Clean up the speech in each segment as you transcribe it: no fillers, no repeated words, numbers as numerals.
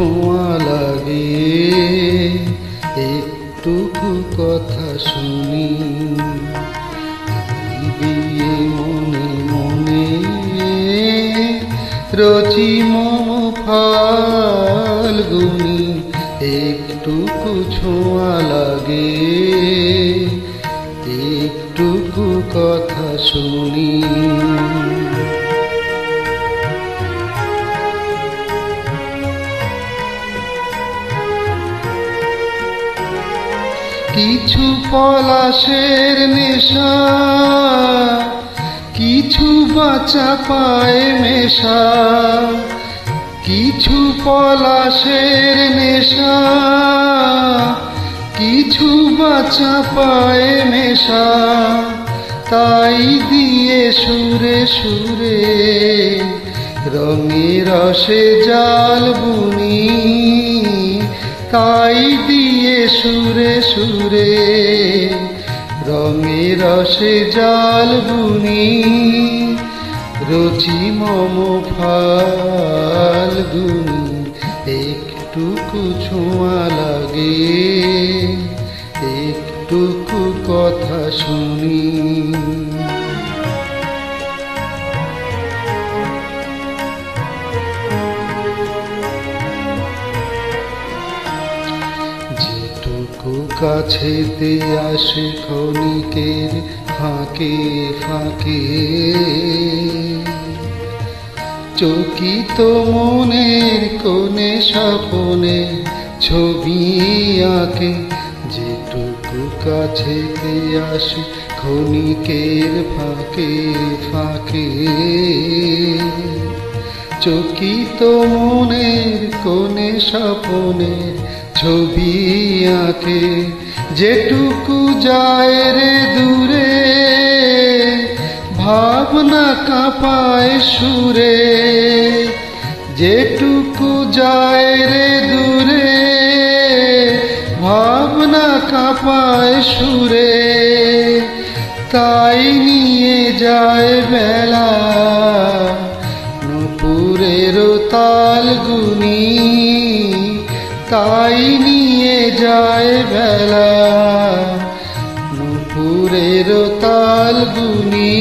ছোঁয়া লাগে, একটুকু কথা শুনি দিয়ে মনে মনে রচি মম ফাল্গুনি। একটুকু ছোঁয়া লাগে, একটুকু কথা শুনি। কিছু পলাশের নেশা, কিছু বাঁচা পায় মেশা। কিছু পলাশের নেশা, কিছু বাঁচা পায় মেশা। তাই দিয়ে সুরে সুরে রঙে রসে জাল বুনি। তাই দিয়ে সুরে সুরে রঙে রসে জাল বুনি। রচি মম ফাল্গুনি, একটুকু ছোঁয়া লাগে, একটুকু কথা শুনি। যেটুকু কাছেতে আসে ক্ষণিকের ফাঁকে ফাঁকে, চকিত মনের কোণে স্বপনে ছবি আঁকে। যেটুকু কাছেতে আসে ক্ষণিকের ফাঁকে ফাঁকে, চকিত মনের কোণে স্বপনে ছবি আঁকে। যেটুকু যায় রে দূরে ভাবনা কাঁপায় সুরে। যেটুকু যায় রে দূরে ভাবনা কাঁপায় সুরে। তাই নিয়ে যায় বেলা নূপুরের তালগুনি। তাই নিয়ে যায় বেলা নূপুরের তালগুনি।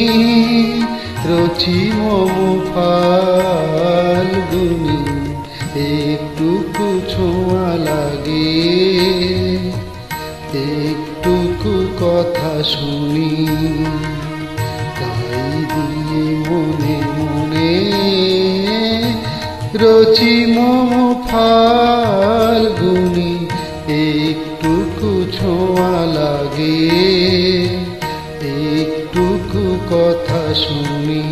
রচি মম ফাল্গুনি, একটুকু ছোঁয়া লাগে, একটুকু কথা শুনি। তাই দিয়ে মনে মনে রচি মম ফাল্গুনি, একটুকু ছোঁয়া লাগে, একটুকু কথা শুনি।